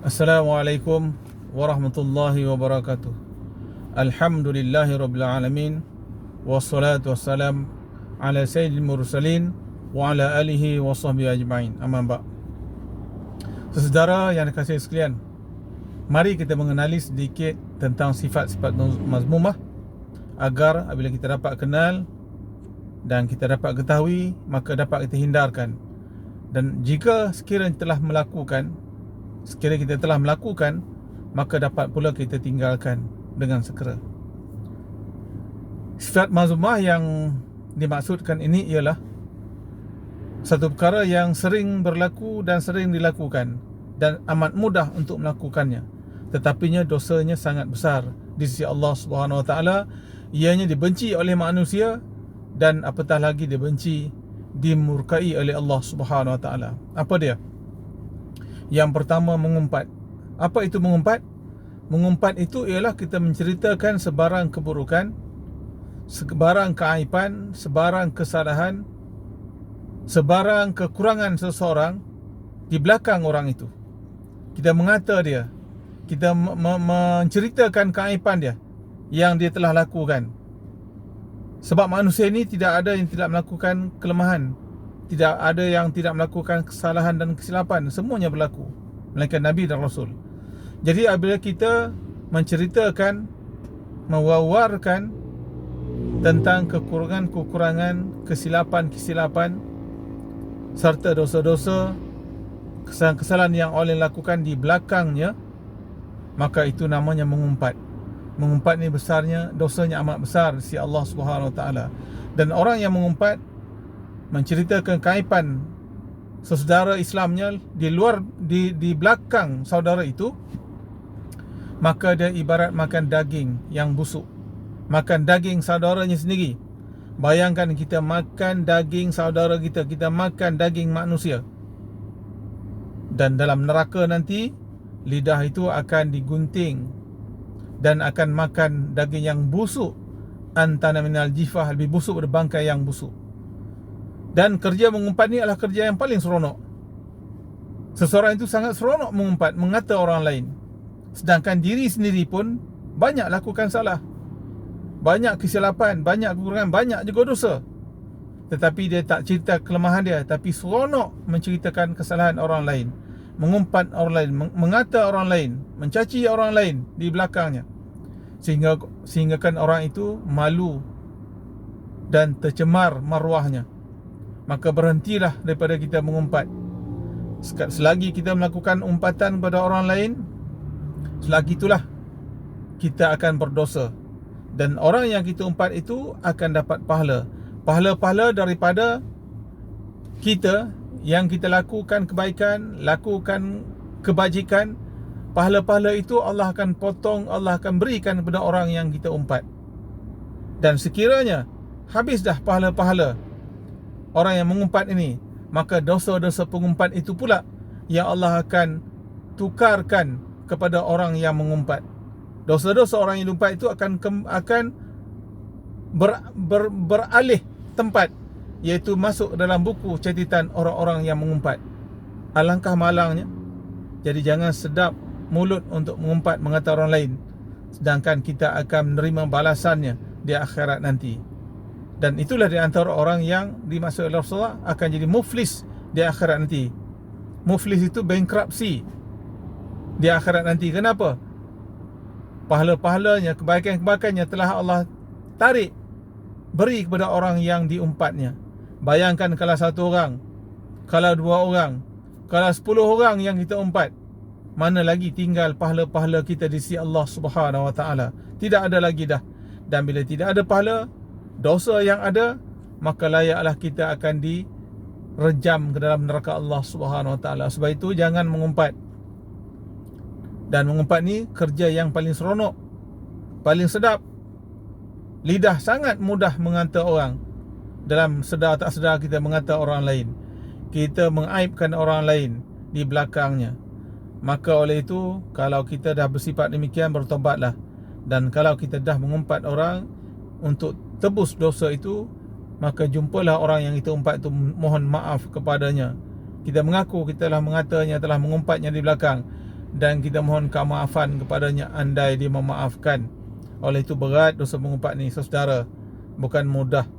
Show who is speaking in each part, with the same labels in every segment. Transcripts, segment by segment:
Speaker 1: Assalamualaikum warahmatullahi wabarakatuh. Alhamdulillahi rabbil alamin. Wassalatu wassalam ala sayyidil mursalin wa ala alihi wa sahbihi ajma'in. Amma ba'. Saudara yang dikasihi sekalian, mari kita mengenali sedikit tentang sifat-sifat mazmumah agar apabila kita dapat kenal dan kita dapat ketahui, maka dapat kita hindarkan. Dan jika sekiranya kita telah melakukan, maka dapat pula kita tinggalkan dengan segera. Sifat mazmumah yang dimaksudkan ini ialah satu perkara yang sering berlaku dan sering dilakukan dan amat mudah untuk melakukannya, tetapinya dosanya sangat besar di sisi Allah Subhanahu Wa Taala. Ianya dibenci oleh manusia dan apatah lagi dimurkai oleh Allah Subhanahu Wa Taala. Apa dia? Yang pertama, mengumpat. Apa itu mengumpat? Mengumpat itu ialah kita menceritakan sebarang keburukan, sebarang keaiban, sebarang kesalahan, sebarang kekurangan seseorang di belakang orang itu. Kita mengata dia, kita menceritakan keaiban dia yang dia telah lakukan. Sebab manusia ini tidak ada yang tidak melakukan kelemahan, tidak ada yang tidak melakukan kesalahan dan kesilapan. Semuanya berlaku, melainkan Nabi dan Rasul. Jadi apabila kita menceritakan, mewawarkan tentang kekurangan-kekurangan, kesilapan-kesilapan serta dosa-dosa, kesalahan-kesalahan yang oleh lakukan di belakangnya, maka itu namanya mengumpat. Mengumpat ni besarnya, dosanya amat besar di sisi Allah Subhanahu Wa Taala. Dan orang yang mengumpat, menceritakan keaiban saudara Islamnya di belakang saudara itu, maka dia ibarat makan daging yang busuk, makan daging saudaranya sendiri. Bayangkan kita makan daging saudara kita, kita makan daging manusia, dan dalam neraka nanti lidah itu akan digunting dan akan makan daging yang busuk. Antana minal jifah, lebih busuk daripada bangkai yang busuk. Dan kerja mengumpat ni adalah kerja yang paling seronok. Seseorang itu sangat seronok mengumpat, mengata orang lain, sedangkan diri sendiri pun banyak lakukan salah, banyak kesilapan, banyak kekurangan, banyak juga dosa. Tetapi dia tak cerita kelemahan dia, tapi seronok menceritakan kesalahan orang lain, mengumpat orang lain, mengata orang lain, mencaci orang lain di belakangnya, sehingga kan orang itu malu dan tercemar maruahnya. Maka berhentilah daripada kita mengumpat. Selagi kita melakukan umpatan kepada orang lain, selagi itulah kita akan berdosa. Dan orang yang kita umpat itu akan dapat pahala. Pahala-pahala daripada kita yang kita lakukan kebaikan, lakukan kebajikan. Pahala-pahala itu Allah akan potong, Allah akan berikan kepada orang yang kita umpat. Dan sekiranya habis dah pahala-pahala orang yang mengumpat ini, maka dosa-dosa pengumpat itu pula yang Allah akan tukarkan kepada orang yang mengumpat. Dosa-dosa orang yang mengumpat itu akan beralih tempat, iaitu masuk dalam buku catatan orang-orang yang mengumpat. Alangkah malangnya. Jadi jangan sedap mulut untuk mengumpat, mengata orang lain, sedangkan kita akan menerima balasannya di akhirat nanti. Dan itulah di antara orang yang dimaksud oleh Rasulullah akan jadi muflis di akhirat nanti. Muflis itu bankruptcy di akhirat nanti. Kenapa? Pahala-pahalanya, kebaikan-kebaikannya telah Allah tarik, beri kepada orang yang diumpatnya. Bayangkan kalau satu orang, kalau dua orang, kalau 10 orang yang kita umpat, mana lagi tinggal pahala-pahala kita di sisi Allah Subhanahu Wa Taala? Tidak ada lagi dah. Dan bila tidak ada pahala, dosa yang ada, maka layaklah kita akan direjam ke dalam neraka Allah Subhanahu Wa Taala. Sebab itu jangan mengumpat. Dan mengumpat ni kerja yang paling seronok, paling sedap. Lidah sangat mudah mengata orang. Dalam sedar tak sedar kita mengata orang lain, kita mengaibkan orang lain di belakangnya. Maka oleh itu, kalau kita dah bersifat demikian, bertobatlah. Dan kalau kita dah mengumpat orang untuk tebus dosa itu, maka jumpalah orang yang kita umpat itu, mohon maaf kepadanya. Kita mengaku kita telah mengatanya, telah mengumpatnya di belakang, dan kita mohon kemaafan kepadanya andai dia memaafkan. Oleh itu berat dosa mengumpat ni saudara, bukan mudah.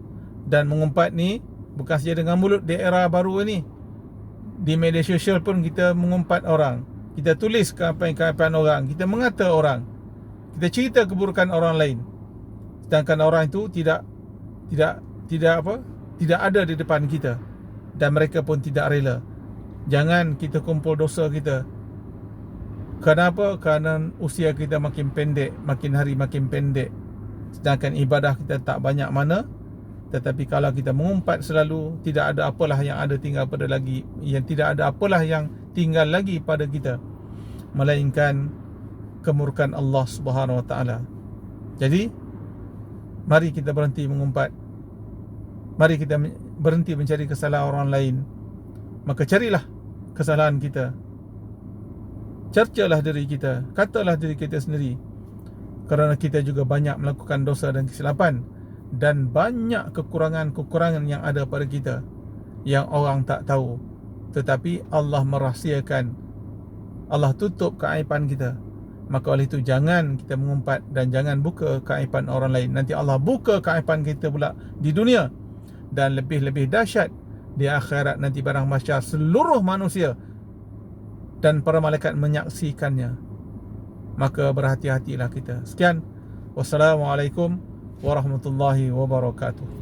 Speaker 1: Dan mengumpat ni bukan saja dengan mulut. Di era baru ini, di media sosial pun kita mengumpat orang, kita tulis keaiban-keaiban orang, kita mengata orang, kita cerita keburukan orang lain, sedangkan orang itu tidak ada di depan kita, dan mereka pun tidak rela. Jangan kita kumpul dosa kita. Kenapa? Kerana usia kita makin pendek, makin hari makin pendek, sedangkan ibadah kita tak banyak mana. Tetapi kalau kita mengumpat selalu, tidak ada apalah yang ada tinggal pada lagi, yang tidak ada apalah yang tinggal lagi pada kita, melainkan kemurkaan Allah Subhanahu Wa Taala. Jadi mari kita berhenti mengumpat. Mari kita berhenti mencari kesalahan orang lain. Maka carilah kesalahan kita, cercalah diri kita, katalah diri kita sendiri, kerana kita juga banyak melakukan dosa dan kesilapan, dan banyak kekurangan-kekurangan yang ada pada kita yang orang tak tahu, tetapi Allah merahsiakan, Allah tutup keaiban kita. Maka oleh itu jangan kita mengumpat dan jangan buka keaiban orang lain. Nanti Allah buka keaiban kita pula di dunia, dan lebih-lebih dahsyat di akhirat nanti barang mahsyar, seluruh manusia dan para malaikat menyaksikannya. Maka berhati-hatilah kita. Sekian, wassalamualaikum warahmatullahi wabarakatuh.